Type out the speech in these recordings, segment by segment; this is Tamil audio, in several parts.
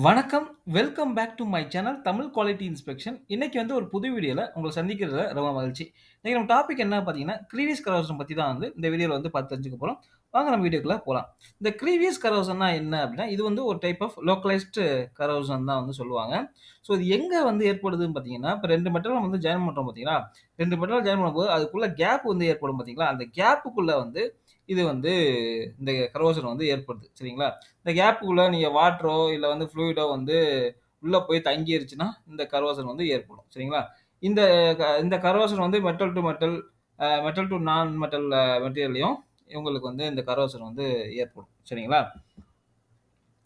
வணக்கம். Welcome back to my channel Tamil quality inspection. இன்னைக்கு வந்து ஒரு புது வீடியோல உங்கள சந்திக்கிறதுல ரொம்ப மகிழ்ச்சி. இன்னைக்கு நம்ம டாபிக் என்ன பார்த்தீங்கன்னா, க்ரீவியஸ் கரோசன் பத்தி தான் வந்து இந்த வீடியோல வந்து பார்த்து தெரிஞ்சுக்க போறோம். வாங்க நம்ம வீடியோக்குள்ள போலாம். இந்த க்ரீவியஸ் கரோசன்னா என்ன அப்படின்னா, இது வந்து ஒரு டைப் ஆஃப் லோக்கலைஸ்டு கரோசன் தான் வந்து சொல்லுவாங்க. ஸோ இது எங்க வந்து ஏற்படுதுன்னு பார்த்தீங்கன்னா, இப்ப 2 மெட்டல் நம்ம வந்து ஜாயின் பண்றோம் பார்த்தீங்களா? 2 மெட்டல் ஜாயின் பண்ணும்போது அதுக்குள்ள கேப் வந்து ஏற்படும் பார்த்தீங்களா? அந்த கேப்புக்குள்ள வந்து இது வந்து இந்த கரோசன் வந்து ஏற்படுது. சரிங்களா? இந்த கேப்புக்குள்ள நீங்க வாட்டரோ, இல்ல வந்து ஃப்ளூயிடோ வந்து உள்ள போய் தங்கிருச்சுன்னா, இந்த கரோசன் வந்து ஏற்படும். சரிங்களா? இந்த இந்த கரோசன் வந்து metal to metal, metal to நான் மெட்டல் மெட்டீரியல்லயும் உங்களுக்கு வந்து இந்த கரோசன் வந்து ஏற்படும். சரிங்களா?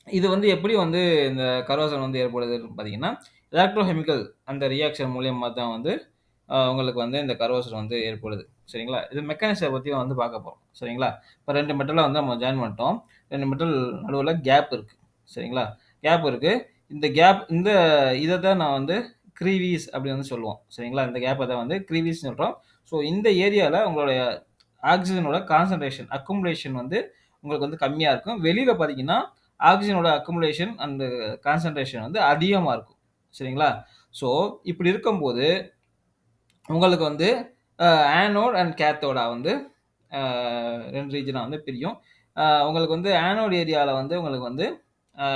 இது வந்து எப்படி வந்து இந்த கரோசன் வந்து ஏற்படுதுன்னு பார்த்தீங்கன்னா, எலக்ட்ரோகெமிக்கல் அந்த ரியாக்ஷன் மூலியமா தான் வந்து உங்களுக்கு வந்து இந்த கரோசன் வந்து ஏற்படுது. சரிங்களா? இது மெக்கானிக்ஸ பத்தி வந்து பார்க்க போறோம். சரிங்களா? இப்ப 2 மெட்டல வந்து நம்ம ஜாயின் பண்ணிட்டோம். 2 மெட்டல் நடுவுல கேப் இருக்கு. சரிங்களா? கேப் இருக்கு. இந்த இத தான் நான் வந்து க்ரீவீஸ் அப்படின்னு வந்து சொல்லுவோம். சரிங்களா? இந்த கேப்ப தான் வந்து க்ரீவீஸ்ன்னு சொல்றோம். ஸோ இந்த ஏரியால உங்களுடைய ஆக்ஸிஜனோட கான்சன்ட்ரேஷன், அக்குமுலேஷன் வந்து உங்களுக்கு வந்து கம்மியா இருக்கும். வெளியில பார்த்தீங்கன்னா, ஆக்ஸிஜனோட அக்குமுலேஷன் அண்ட் கான்சன்ட்ரேஷன் வந்து அதிகமா இருக்கும். சரிங்களா? ஸோ இப்படி இருக்கும்போது உங்களுக்கு வந்து ஆனோட் அண்ட் கேத்தோடா வந்து 2 ரீஜனா வந்து பிரியும். உங்களுக்கு வந்து ஆனோட் ஏரியால வந்து உங்களுக்கு வந்து அ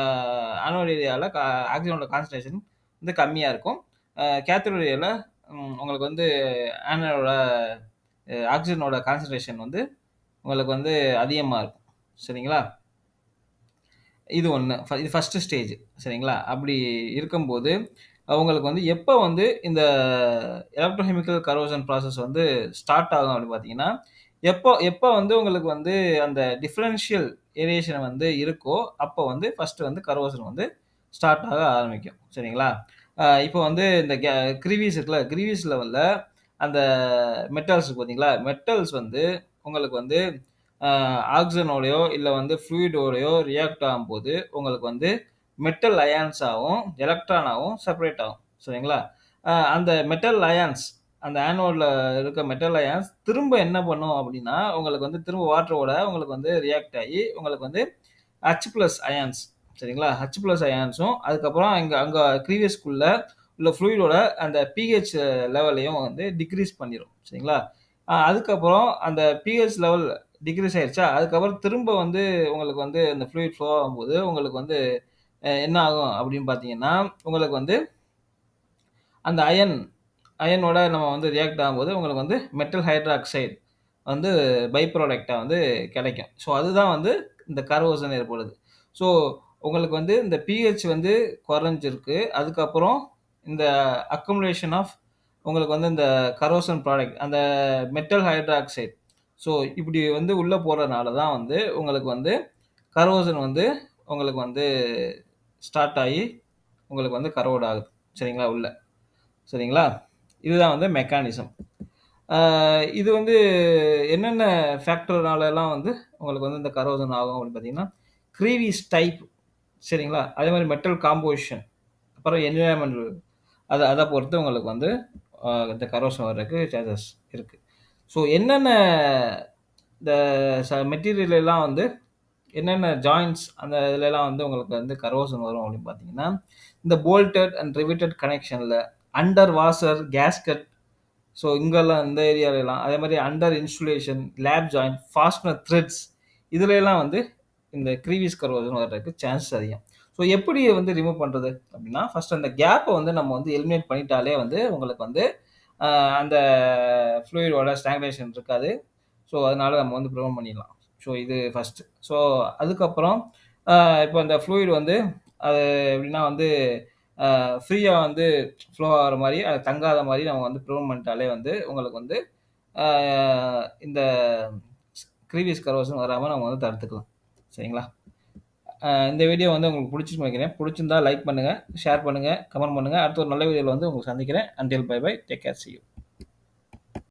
ஆனோட் ஏரியால ஆக்ஸிஜனோட கான்சன்ட்ரேஷன் வந்து கம்மியா இருக்கும். கேத்தோட் ஏரியால உங்களுக்கு வந்து ஆனோடோட ஆக்ஸிஜனோட கான்சன்ட்ரேஷன் வந்து உங்களுக்கு வந்து அதிகமா இருக்கும். சரிங்களா? இது ஒண்ணு. இது ஃபர்ஸ்ட் ஸ்டேஜ் சரிங்களா? அப்படி இருக்கும்போது, அவங்களுக்கு வந்து எப்ப வந்து இந்த எலக்ட்ரோகெமிக்கல் கரோசன் ப்ராசஸ் வந்து ஸ்டார்ட் ஆகும் அப்படின்னு பார்த்தீங்கன்னா, எப்போ எப்போ வந்து உங்களுக்கு வந்து அந்த டிஃபரன்ஷியல் ஏரியேஷன் வந்து இருக்கோ, அப்போ வந்து ஃபர்ஸ்ட் வந்து கரோசன் வந்து ஸ்டார்ட் ஆக ஆரம்பிக்கும். சரிங்களா? இப்போ வந்து இந்த கிரீவீஸ் இருக்குல்ல, கிரீவீஸ் லெவல்ல அந்த மெட்டல்ஸ் இருக்கு பார்த்தீங்களா? மெட்டல்ஸ் வந்து உங்களுக்கு வந்து அ ஆக்ஸிஜனோடயோ, இல்ல வந்து ஃப்ளூயிடோடயோ ரியாக்ட் ஆகும்போது, உங்களுக்கு வந்து மெட்டல் அயான்ஸாவும், எலக்ட்ரானாவும் செப்பரேட் ஆகும். சரிங்களா? அந்த மெட்டல் அயான்ஸ் அந்த ஆனோட்ல இருக்க மெட்டல் அயான்ஸ் திரும்ப என்ன பண்ணும் அப்டின்னா, உங்களுக்கு வந்து திரும்ப வாட்டரோட உங்களுக்கு வந்து ரியாக்ட் ஆயி, உங்களுக்கு வந்து H+ அயான்ஸ் சரிங்களா? H+ அயான்ஸும், அதுக்கப்புறம் அங்க அங்க க்ரீவியஸ்க்குள்ள உள்ள ஃப்ளூயிடோட அந்த பிஹெச் லெவலையும் வந்து டிக்ரீஸ் பண்ணிரும். சரிங்களா? அதுக்கப்புறம் அந்த பிஹெச் லெவல் டிக்ரீஸ் ஆயிருச்சா, அதுக்கப்புறம் திரும்ப வந்து உங்களுக்கு வந்து அந்த ஃப்ளூயிட் ஃப்ளோ ஆகும்போது, உங்களுக்கு வந்து என்ன ஆகும் அப்படின்னு பார்த்தீங்கன்னா, உங்களுக்கு வந்து அந்த அயனோட நம்ம வந்து ரியாக்ட் ஆகும்போது, உங்களுக்கு வந்து மெட்டல் ஹைட்ராக்சைடு வந்து பை ப்ராடக்ட்டா வந்து கிடைக்கும். ஸோ, அதுதான் வந்து இந்த கரோசன் ஏற்படுது. ஸோ, உங்களுக்கு வந்து இந்த பிஹெச் வந்து குறைஞ்சிருக்கு. அதுக்கப்புறம் இந்த அக்குமுலேஷன் ஆஃப் உங்களுக்கு வந்து இந்த கரோசன் ப்ராடக்ட் அந்த மெட்டல் ஹைட்ராக்சைடு. ஸோ, இப்படி வந்து உள்ள போறனால தான் வந்து உங்களுக்கு வந்து கரோசன் வந்து உங்களுக்கு வந்து ஸ்டார்ட் ஆயி, உங்களுக்கு வந்து கரோட் ஆகுது. சரிங்களா? உள்ள. சரிங்களா? இதுதான் வந்து மெக்கானிசம். ஆ இது வந்து என்னென்ன ஃபேக்டர்னாலலாம் வந்து உங்களுக்கு வந்து இந்த கரோசன் ஆகும் அப்படின்னு பார்த்தீங்கன்னா, க்ரீவிஸ் டைப் சரிங்களா? அதே மாரி மெட்டல் காம்போசிஷன், அப்புறம் என்வைரன்மென்டல் அத அத பொறுத்து உங்களுக்கு வந்து இந்த கரோசன் வர்றதுக்கு சான்சஸ் இருக்கு. ஸோ என்னென்ன இந்த மெட்டீரியல் எல்லாம் வந்து என்னென்ன ஜாயிண்ட்ஸ் அந்த இதுலலாம் வந்து உங்களுக்கு வந்து கரோசன் வரும் அப்படின்னு பார்த்தீங்கன்னா, இந்த போல்டட் அண்ட் ரிவிட்டட் கனெக்ஷன்ல, அண்டர் வாஷர், கேஸ்கட் ஸோ இங்கெல்லாம் இந்த ஏரியாலலாம் அதே மாரி under insulation, lap joint, fastener threads இதுலலாம் வந்து இந்த க்ரீவிஸ் கரோசன் வர்றதுக்கு சான்சஸ் அதிகம். ஸோ எப்படி வந்து ரிமூவ் பண்றது அப்படின்னா, ஃபர்ஸ்ட் அந்த கேப்ப வந்து நம்ம வந்து எலிமினேட் பண்ணிட்டாலே வந்து உங்களுக்கு வந்து அ அந்த ஃப்ளூயிடோட ஸ்டாக்னேஷன் இருக்காது. ஸோ அதனால நம்ம வந்து ப்ரிவென்ட் பண்ணிடலாம். ஸோ இது ஃபர்ஸ்ட். ஸோ அதுக்கப்புறம் அ இப்போ அந்த ஃப்ளூயிட் வந்து அது எப்படின்னா வந்து ஃப்ரீயா வந்து ஃப்ளோ ஆகுற மாரி, அது தங்காத மாரி நம்ம வந்து ப்ரிவென்ட் பண்ணிட்டாலே வந்து உங்களுக்கு வந்து அ இந்த க்ரீவியஸ் கரோசன் வராம நம்ம வந்து தடுத்துக்கலாம். சரிங்களா? இந்த வீடியோ வந்து உங்களுக்கு புடிச்சிருக்கும்னு நெனைக்கிறேன். புடிச்சிருந்தா லைக் பண்ணுங்க, ஷேர் பண்ணுங்க, கமெண்ட் பண்ணுங்க. அடுத்த ஒரு நல்ல வீடியோல வந்து உங்கள சந்திக்கிறேன். Until bye bye. Take care. See you.